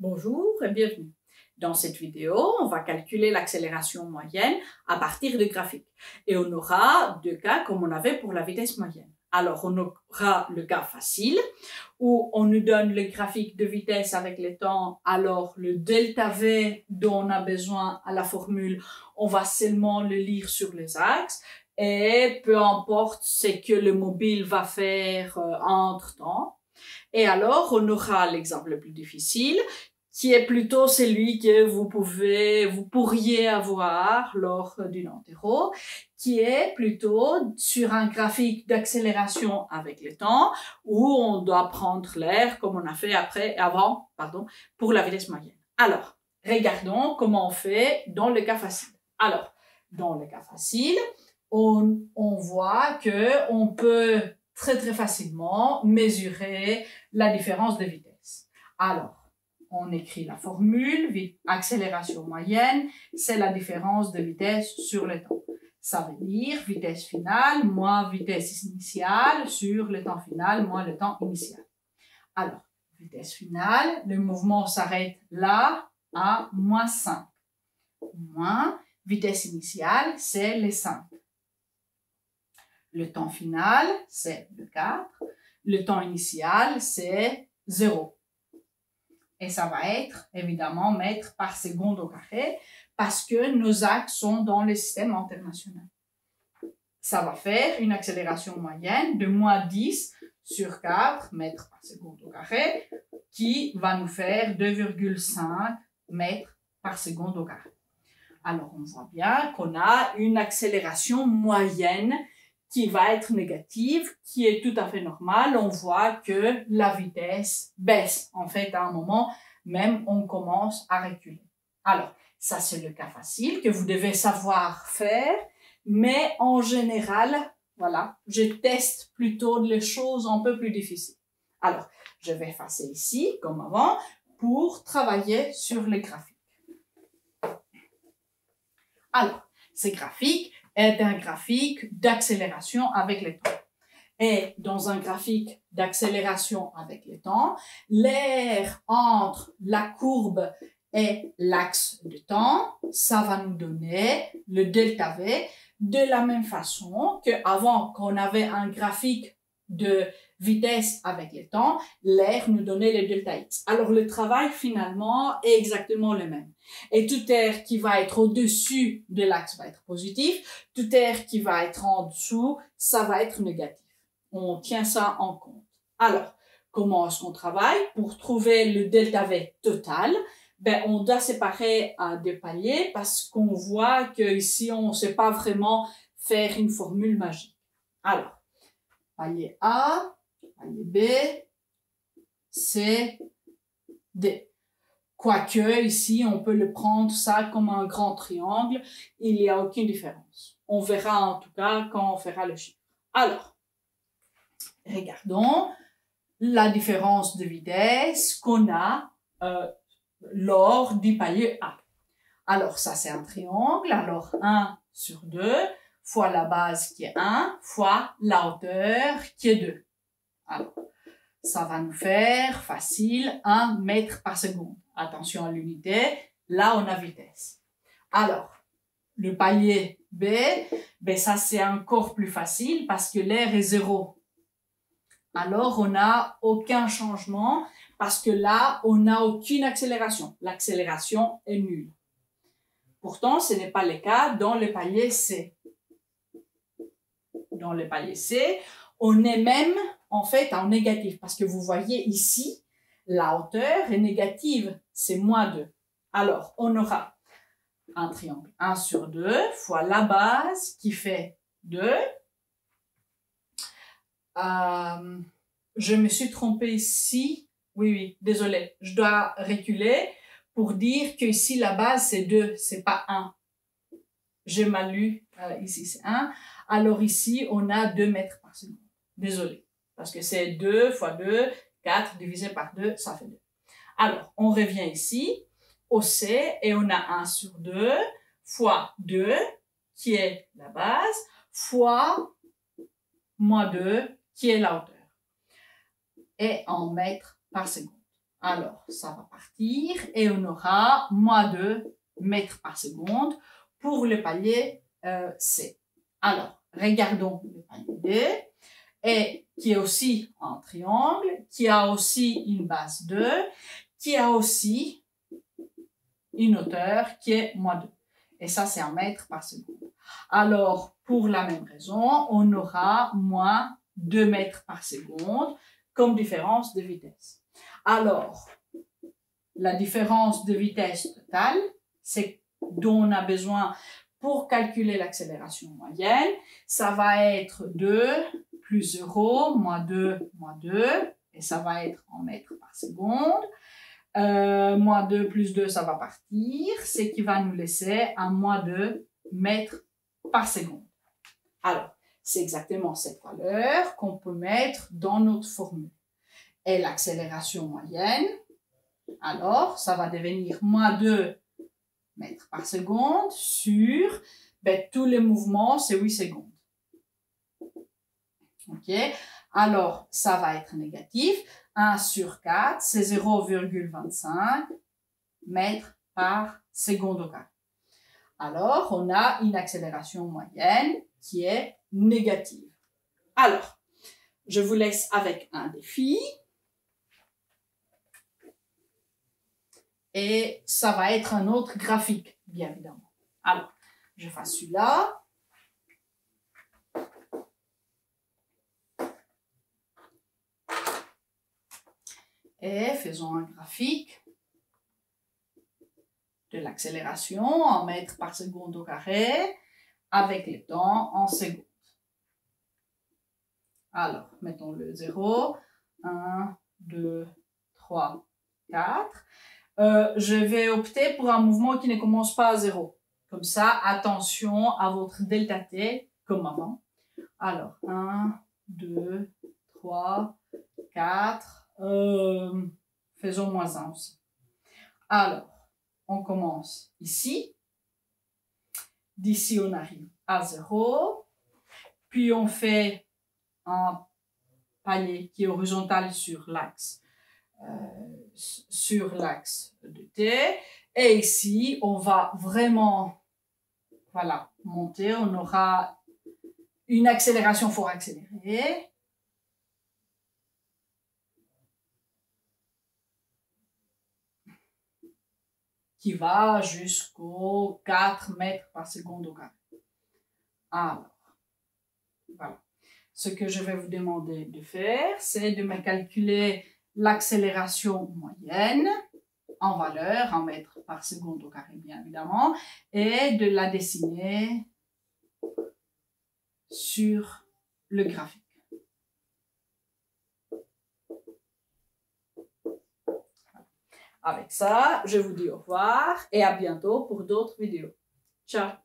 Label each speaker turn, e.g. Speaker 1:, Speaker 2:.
Speaker 1: Bonjour et bienvenue. Dans cette vidéo, on va calculer l'accélération moyenne à partir de graphiques. Et on aura deux cas comme on avait pour la vitesse moyenne. Alors, on aura le cas facile, où on nous donne le graphique de vitesse avec les temps. Alors, le delta V dont on a besoin à la formule, on va seulement le lire sur les axes. Et peu importe ce que le mobile va faire entre-temps. Et alors, on aura l'exemple le plus difficile, qui est plutôt celui que vous pourriez avoir lors d'une entéro, qui est plutôt sur un graphique d'accélération avec le temps, où on doit prendre l'air, comme on a fait avant, pour la vitesse moyenne. Alors, regardons comment on fait dans le cas facile. Alors, dans le cas facile, on voit que on peut très facilement mesurer la différence de vitesse. Alors, on écrit la formule, accélération moyenne, c'est la différence de vitesse sur le temps. Ça veut dire vitesse finale moins vitesse initiale sur le temps final moins le temps initial. Alors, vitesse finale, le mouvement s'arrête là à moins 5. Moins vitesse initiale, c'est les 5. Le temps final, c'est le 4. Le temps initial, c'est 0. Et ça va être, évidemment, mètres par seconde au carré, parce que nos axes sont dans le système international. Ça va faire une accélération moyenne de moins 10 sur 4 mètres par seconde au carré, qui va nous faire 2,5 mètres par seconde au carré. Alors, on voit bien qu'on a une accélération moyenne qui va être négative, qui est tout à fait normale. On voit que la vitesse baisse. En fait, à un moment, même, on commence à reculer. Alors, ça, c'est le cas facile que vous devez savoir faire. Mais en général, voilà, je teste plutôt les choses un peu plus difficiles. Alors, je vais effacer ici, comme avant, pour travailler sur les graphiques. Alors, ces graphiques est un graphique d'accélération avec le temps. Et dans un graphique d'accélération avec le temps, l'air entre la courbe et l'axe de temps, ça va nous donner le delta V de la même façon qu'avant qu'on avait un graphique de vitesse avec le temps, l'air nous donnait le delta X. Alors le travail finalement est exactement le même. Et tout air qui va être au-dessus de l'axe va être positif, tout air qui va être en dessous, ça va être négatif. On tient ça en compte. Alors, comment est-ce qu'on travaille? Pour trouver le delta V total, on doit séparer à deux paliers parce qu'on voit qu'ici, on ne sait pas vraiment faire une formule magique. Alors, palier A, palier B, C, D. Quoique, ici, on peut le prendre ça comme un grand triangle, il n'y a aucune différence. On verra en tout cas quand on fera le chiffre. Alors, regardons la différence de vitesse qu'on a lors du palier A. Alors, ça c'est un triangle, alors 1 sur 2 fois la base qui est 1 fois la hauteur qui est 2. Alors, ça va nous faire facile 1 mètre par seconde. Attention à l'unité, là on a vitesse. Alors, le palier B, ça c'est encore plus facile parce que l'air est 0. Alors on n'a aucun changement parce que là on n'a aucune accélération. L'accélération est nulle. Pourtant, ce n'est pas le cas dans le palier C. Dans le palier C, on est même en fait en négatif parce que vous voyez ici, la hauteur est négative, c'est moins 2. Alors, on aura un triangle 1 sur 2 fois la base qui fait 2. Je me suis trompée ici. Oui, désolé. Je dois reculer pour dire que ici, la base, c'est 2, c'est pas 1. J'ai mal lu. Ici, c'est 1. Alors ici, on a 2 mètres par seconde. Désolé. Parce que c'est 2 fois 2, 4 divisé par 2, ça fait 2. Alors, on revient ici au C et on a 1 sur 2 fois 2, qui est la base, fois moins 2, qui est la hauteur. Et en mètres par seconde. Alors, ça va partir et on aura moins 2 mètres par seconde pour le palier C. Alors, regardons le palier D, et qui est aussi un triangle, qui a aussi une base 2, qui a aussi une hauteur qui est moins 2. Et ça, c'est 1 mètre par seconde. Alors, pour la même raison, on aura moins 2 mètres par seconde comme différence de vitesse. Alors, la différence de vitesse totale, c'est dont on a besoin pour calculer l'accélération moyenne. Ça va être 2 plus 0, moins 2, et ça va être en mètres par seconde. Moins 2 plus 2, ça va partir, ce qui va nous laisser un moins 2 mètres par seconde. Alors, c'est exactement cette valeur qu'on peut mettre dans notre formule. Et l'accélération moyenne, alors, ça va devenir moins 2 mètres par seconde sur tous les mouvements, c'est 8 secondes. OK? Alors, ça va être négatif. 1 sur 4, c'est 0,25 mètres par seconde au carré. Alors, on a une accélération moyenne qui est négative. Alors, je vous laisse avec un défi. Et ça va être un autre graphique, bien évidemment. Alors, je fais celui-là. Et faisons un graphique de l'accélération en mètres par seconde au carré avec les temps en secondes. Alors, mettons le 0, 1, 2, 3, 4. Je vais opter pour un mouvement qui ne commence pas à 0. Comme ça, attention à votre delta T comme avant. Alors, 1, 2, 3, 4. Faisons moins 1 aussi. Alors, on commence ici. D'ici, on arrive à 0. Puis, on fait un palier qui est horizontal sur l'axe de T. Et ici, on va vraiment monter. On aura une accélération fort accélérée. Qui va jusqu'aux 4 mètres par seconde au carré. Alors, voilà. Ce que je vais vous demander de faire, c'est de me calculer l'accélération moyenne en valeur, en mètres par seconde au carré, bien évidemment, et de la dessiner sur le graphique. Avec ça, je vous dis au revoir et à bientôt pour d'autres vidéos. Ciao!